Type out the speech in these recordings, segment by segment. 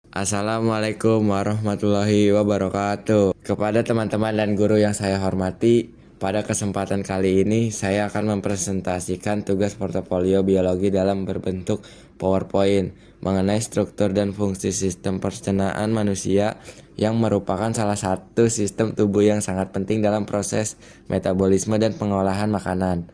Assalamualaikum warahmatullahi wabarakatuh. Kepada teman-teman dan guru yang saya hormati, pada kesempatan kali ini saya akan mempresentasikan tugas portofolio biologi dalam berbentuk PowerPoint mengenai struktur dan fungsi sistem pencernaan manusia yang merupakan salah satu sistem tubuh yang sangat penting dalam proses metabolisme dan pengolahan makanan.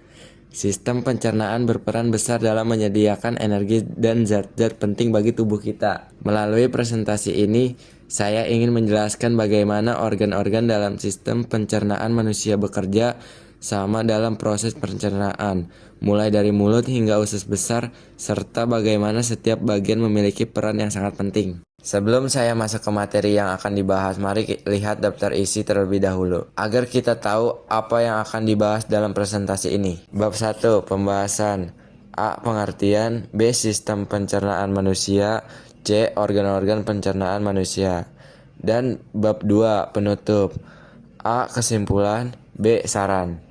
Sistem pencernaan berperan besar dalam menyediakan energi dan zat-zat penting bagi tubuh kita. Melalui presentasi ini, saya ingin menjelaskan bagaimana organ-organ dalam sistem pencernaan manusia bekerja sama dalam proses pencernaan, mulai dari mulut hingga usus besar, serta bagaimana setiap bagian memiliki peran yang sangat penting. Sebelum saya masuk ke materi yang akan dibahas, mari lihat daftar isi terlebih dahulu, agar kita tahu apa yang akan dibahas dalam presentasi ini. Bab 1. Pembahasan. A. Pengertian. B. Sistem pencernaan manusia. C. Organ-organ pencernaan manusia. Dan bab 2. Penutup. A. Kesimpulan. B. Saran.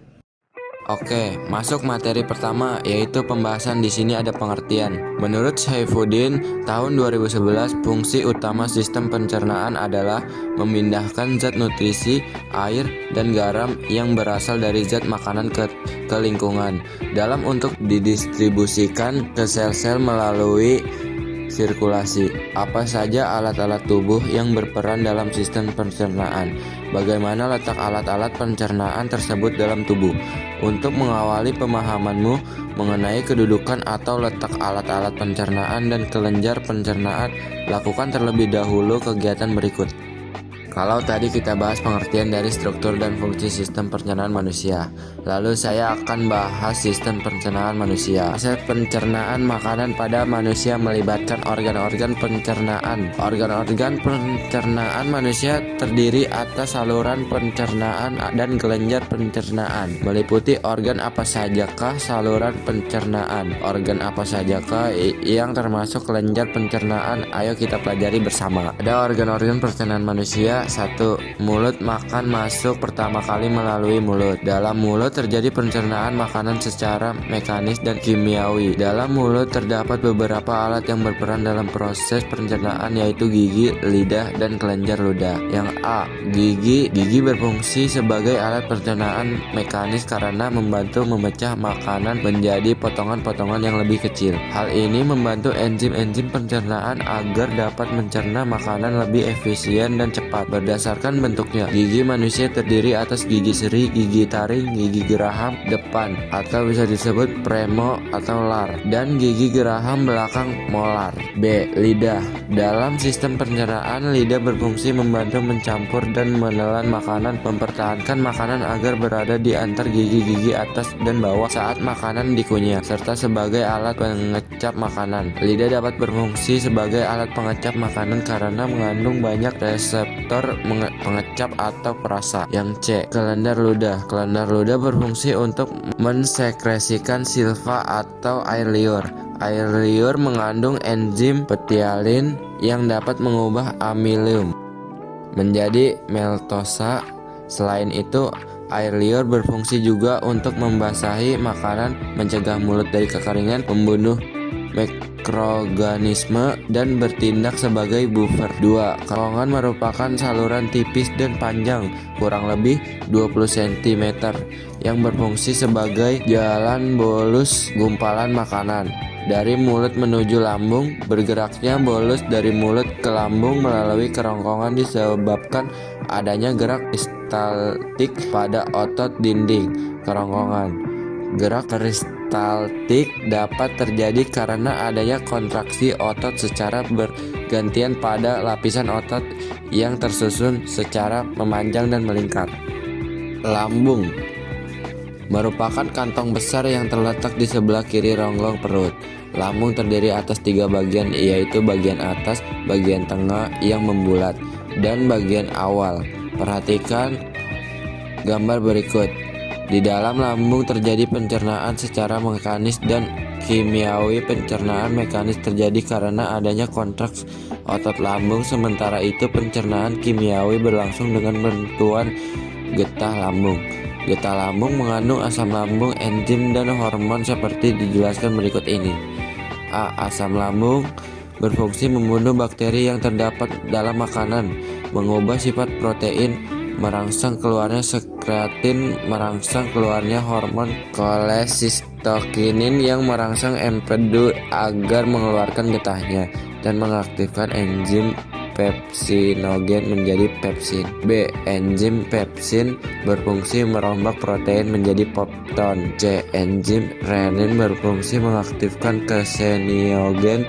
Oke, masuk materi pertama, yaitu pembahasan. Di sini ada pengertian. Menurut Saifuddin, tahun 2011, fungsi utama sistem pencernaan adalah memindahkan zat nutrisi, air, dan garam yang berasal dari zat makanan ke lingkungan dalam untuk didistribusikan ke sel-sel melalui sirkulasi. Apa saja alat-alat tubuh yang berperan dalam sistem pencernaan? Bagaimana letak alat-alat pencernaan tersebut dalam tubuh? Untuk mengawali pemahamanmu mengenai kedudukan atau letak alat-alat pencernaan dan kelenjar pencernaan, lakukan terlebih dahulu kegiatan berikut. Kalau tadi kita bahas pengertian dari struktur dan fungsi sistem pencernaan manusia, lalu saya akan bahas sistem pencernaan manusia. Proses pencernaan makanan pada manusia melibatkan organ-organ pencernaan. Organ-organ pencernaan manusia terdiri atas saluran pencernaan dan kelenjar pencernaan. Meliputi organ apa sajakah saluran pencernaan? Organ apa sajakah yang termasuk kelenjar pencernaan? Ayo kita pelajari bersama. Ada organ-organ pencernaan manusia. 1. Mulut. Makan masuk pertama kali melalui mulut. Dalam mulut terjadi pencernaan makanan secara mekanis dan kimiawi. Dalam mulut terdapat beberapa alat yang berperan dalam proses pencernaan, yaitu gigi, lidah, dan kelenjar ludah. Yang A. Gigi. Gigi berfungsi sebagai alat pencernaan mekanis karena membantu memecah makanan menjadi potongan-potongan yang lebih kecil. Hal ini membantu enzim-enzim pencernaan agar dapat mencerna makanan lebih efisien dan cepat. Berdasarkan bentuknya, gigi manusia terdiri atas gigi seri, gigi taring, gigi geraham depan atau bisa disebut premo atau lar, dan gigi geraham belakang molar. B. Lidah. Dalam sistem pencernaan, lidah berfungsi membantu mencampur dan menelan makanan, mempertahankan makanan agar berada di antar gigi-gigi atas dan bawah saat makanan dikunyah, serta sebagai alat pengecap makanan. Lidah dapat berfungsi sebagai alat pengecap makanan karena mengandung banyak reseptor pengecap atau perasa. Yang C. Kelenjar ludah. Kelenjar ludah berfungsi untuk mensekresikan silva atau air liur. Air liur mengandung enzim petialin yang dapat mengubah amilium menjadi maltosa. Selain itu, air liur berfungsi juga untuk membasahi makanan, mencegah mulut dari kekeringan, membunuh mikroorganisme, dan bertindak sebagai buffer. 2. Kerongkongan merupakan saluran tipis dan panjang, kurang lebih 20 cm, yang berfungsi sebagai jalan bolus gumpalan makanan dari mulut menuju lambung. Bergeraknya bolus dari mulut ke lambung melalui kerongkongan disebabkan adanya gerak peristaltik pada otot dinding kerongkongan. Gerak peristaltik dapat terjadi karena adanya kontraksi otot secara bergantian pada lapisan otot yang tersusun secara memanjang dan melingkar. Lambung merupakan kantong besar yang terletak di sebelah kiri rongga perut. Lambung terdiri atas 3 bagian, yaitu bagian atas, bagian tengah yang membulat, dan bagian awal. Perhatikan gambar berikut. Di dalam lambung terjadi pencernaan secara mekanis dan kimiawi. Pencernaan mekanis terjadi karena adanya kontraksi otot lambung, sementara itu pencernaan kimiawi berlangsung dengan bantuan getah lambung. Getah lambung mengandung asam lambung, enzim, dan hormon seperti dijelaskan berikut ini. A. Asam lambung berfungsi membunuh bakteri yang terdapat dalam makanan, mengubah sifat protein, merangsang keluarnya sekreatin, merangsang keluarnya hormon kolesistokinin yang merangsang empedu agar mengeluarkan getahnya, dan mengaktifkan enzim pepsinogen menjadi pepsin. B. Enzim pepsin berfungsi merombak protein menjadi pepton. C. Enzim renin berfungsi mengaktifkan kaseinogen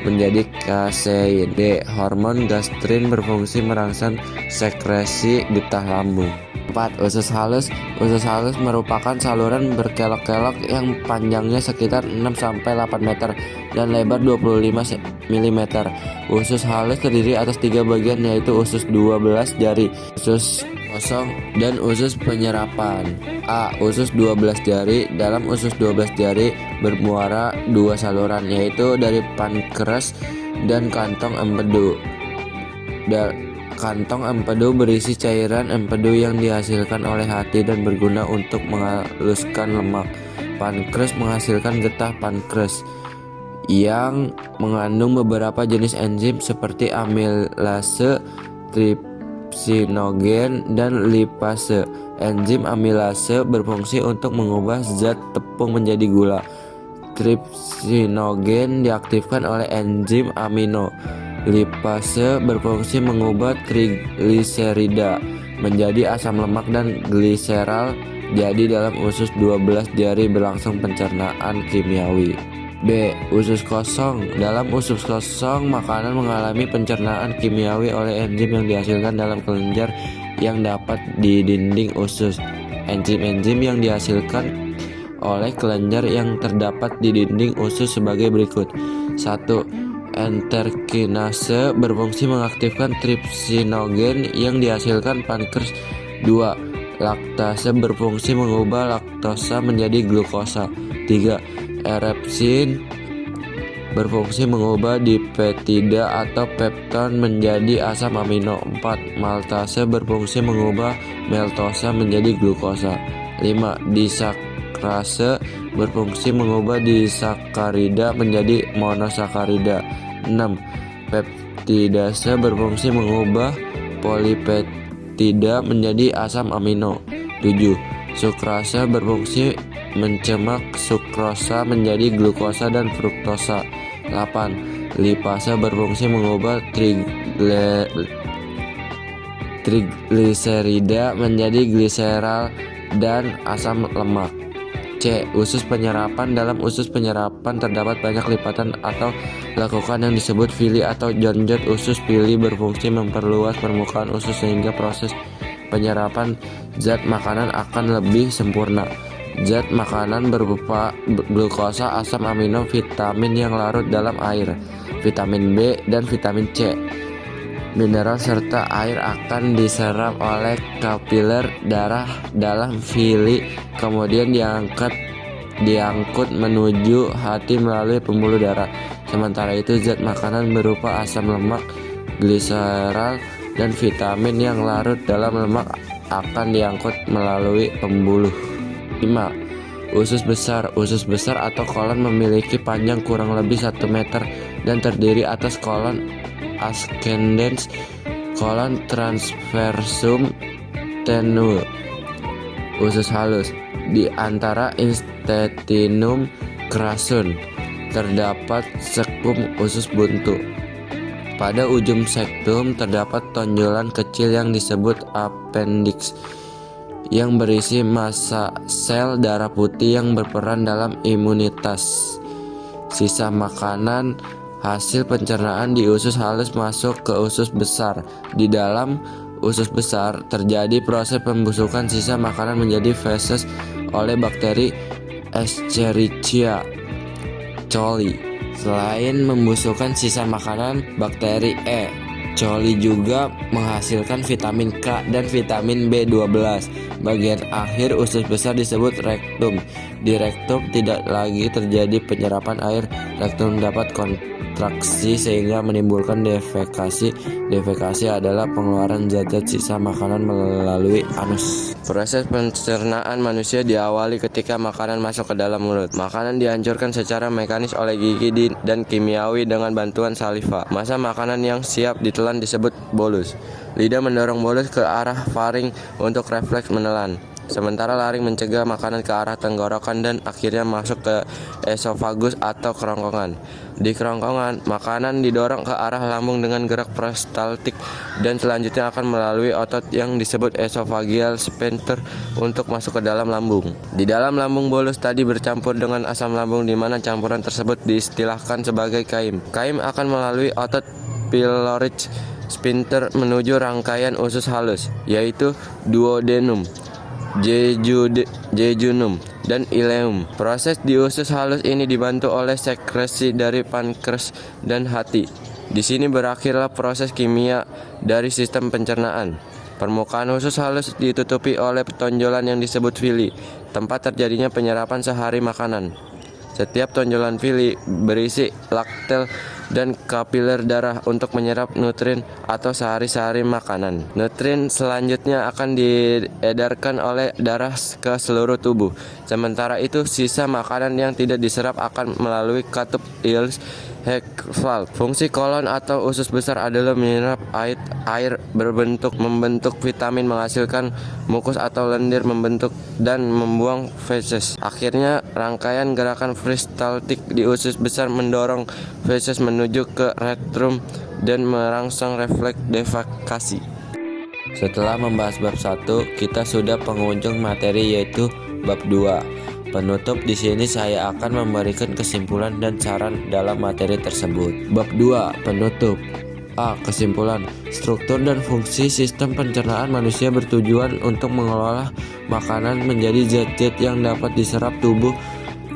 menjadi kasein. D. Hormon gastrin berfungsi merangsang sekresi getah lambung. 4. Usus halus. Usus halus merupakan saluran berkelok-kelok yang panjangnya sekitar 6-8 meter dan lebar 25 mm. Usus halus terdiri atas 3 bagian, yaitu usus 12 jari, usus kosong, dan usus penyerapan. A. Usus 12 jari. Dalam usus 12 jari bermuara 2 saluran, yaitu dari pankreas dan kantong empedu. Kantong empedu berisi cairan empedu yang dihasilkan oleh hati dan berguna untuk menghaluskan lemak. Pankreas menghasilkan getah pankreas yang mengandung beberapa jenis enzim seperti amilase, tripsinogen, dan lipase. Enzim amilase berfungsi untuk mengubah zat tepung menjadi gula. Tripsinogen diaktifkan oleh enzim amino. Lipase berfungsi mengubah trigliserida menjadi asam lemak dan gliserol. Jadi dalam usus 12 jari berlangsung pencernaan kimiawi. B. Usus kosong. Dalam usus kosong makanan mengalami pencernaan kimiawi oleh enzim yang dihasilkan dalam kelenjar yang dapat di dinding usus. Enzim-enzim yang dihasilkan oleh kelenjar yang terdapat di dinding usus sebagai berikut. 1. Enterkinase berfungsi mengaktifkan tripsinogen yang dihasilkan pankreas. 2. Laktase berfungsi mengubah laktosa menjadi glukosa. 3. Erepsin berfungsi mengubah dipeptida atau pepton menjadi asam amino. 4. Maltase berfungsi mengubah maltosa menjadi glukosa. 5. Disakrase berfungsi mengubah disakarida menjadi monosakarida. 6. Peptidase berfungsi mengubah polipeptida menjadi asam amino. 7. Sukrase berfungsi mencemak sukrosa menjadi glukosa dan fruktosa. 8. Lipase berfungsi mengubah trigliserida menjadi gliserol dan asam lemak. C. Usus penyerapan. Dalam usus penyerapan terdapat banyak lipatan atau lekukan yang disebut villi atau jonjot. Usus villi berfungsi memperluas permukaan usus sehingga proses penyerapan zat makanan akan lebih sempurna. Zat makanan berupa glukosa, asam amino, vitamin yang larut dalam air, vitamin B, dan vitamin C. Mineral serta air akan diserap oleh kapiler darah dalam villi, kemudian diangkut menuju hati melalui pembuluh darah. Sementara itu zat makanan berupa asam lemak, gliserol, dan vitamin yang larut dalam lemak akan diangkut melalui pembuluh. 5. Usus besar. Usus besar atau kolon memiliki panjang kurang lebih 1 meter dan terdiri atas kolon ascendens, kolon transversum, tenue. Usus halus. Di antara intestinum crassum terdapat sekum usus buntu. Pada ujung sektum terdapat tonjolan kecil yang disebut appendix yang berisi massa sel darah putih yang berperan dalam imunitas. Sisa makanan hasil pencernaan di usus halus masuk ke usus besar. Di dalam usus besar terjadi proses pembusukan sisa makanan menjadi feses oleh bakteri Escherichia coli. Selain membusukkan sisa makanan, bakteri E. coli juga menghasilkan vitamin K dan vitamin B12. Bagian akhir usus besar disebut rektum. Di rektum tidak lagi terjadi penyerapan air, rektum dapat kontraksi sehingga menimbulkan defekasi. Defekasi adalah pengeluaran zat-zat sisa makanan melalui anus. Proses pencernaan manusia diawali ketika makanan masuk ke dalam mulut. Makanan dihancurkan secara mekanis oleh gigi dan kimiawi dengan bantuan saliva. Masa makanan yang siap ditelan disebut bolus. Lidah mendorong bolus ke arah faring untuk refleks menelan. Sementara laring mencegah makanan ke arah tenggorokan dan akhirnya masuk ke esofagus atau kerongkongan. Di kerongkongan, makanan didorong ke arah lambung dengan gerak peristaltik dan selanjutnya akan melalui otot yang disebut esophageal sphincter untuk masuk ke dalam lambung. Di dalam lambung bolus tadi bercampur dengan asam lambung di mana campuran tersebut diistilahkan sebagai kaim. Kaim akan melalui otot pyloric sphincter menuju rangkaian usus halus, yaitu duodenum, jejunum, dan ileum. Proses di usus halus ini dibantu oleh sekresi dari pankreas dan hati. Di sini berakhirlah proses kimia dari sistem pencernaan. Permukaan usus halus ditutupi oleh tonjolan yang disebut villi, tempat terjadinya penyerapan sehari makanan. Setiap tonjolan villi berisi laktel dan kapiler darah untuk menyerap nutrien atau sehari-hari makanan. Nutrien selanjutnya akan diedarkan oleh darah ke seluruh tubuh. Sementara itu, sisa makanan yang tidak diserap akan melalui katup ileus valve. Fungsi kolon atau usus besar adalah menyerap air membentuk vitamin, menghasilkan mukus atau lendir, membentuk dan membuang feses. Akhirnya, rangkaian gerakan peristaltik di usus besar mendorong feses menuju ke rektum dan merangsang refleks defekasi. Setelah membahas bab 1, kita sudah penghujung materi yaitu bab 2. Penutup di sini saya akan memberikan kesimpulan dan saran dalam materi tersebut. Bab 2, penutup. A. Kesimpulan. Struktur dan fungsi sistem pencernaan manusia bertujuan untuk mengelola makanan menjadi zat-zat yang dapat diserap tubuh,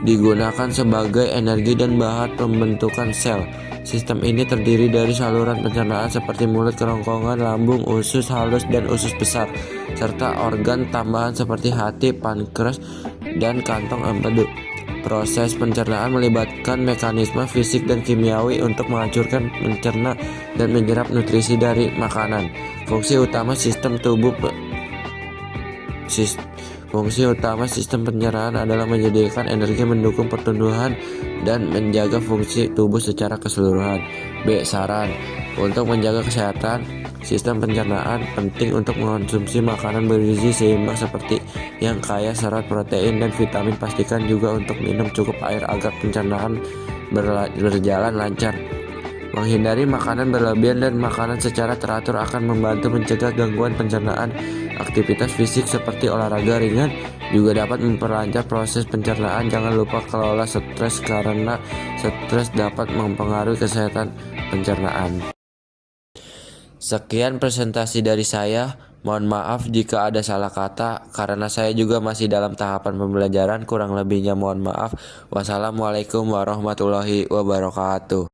digunakan sebagai energi dan bahan pembentukan sel. Sistem ini terdiri dari saluran pencernaan seperti mulut, kerongkongan, lambung, usus halus, dan usus besar, serta organ tambahan seperti hati, pankreas, dan kantong empedu. Proses pencernaan melibatkan mekanisme fisik dan kimiawi untuk menghancurkan, mencerna, dan menyerap nutrisi dari makanan. Fungsi utama sistem pencernaan adalah menyediakan energi, mendukung pertumbuhan, dan menjaga fungsi tubuh secara keseluruhan. B. Saran. Untuk menjaga kesehatan, sistem pencernaan penting untuk mengonsumsi makanan bergizi seimbang seperti yang kaya serat, protein, dan vitamin. Pastikan juga untuk minum cukup air agar pencernaan berjalan lancar. Menghindari makanan berlebihan dan makanan secara teratur akan membantu mencegah gangguan pencernaan. Aktivitas fisik seperti olahraga ringan juga dapat memperlancar proses pencernaan. Jangan lupa kelola stres karena stres dapat mempengaruhi kesehatan pencernaan. Sekian presentasi dari saya. Mohon maaf jika ada salah kata karena saya juga masih dalam tahapan pembelajaran. Kurang lebihnya mohon maaf. Wassalamualaikum warahmatullahi wabarakatuh.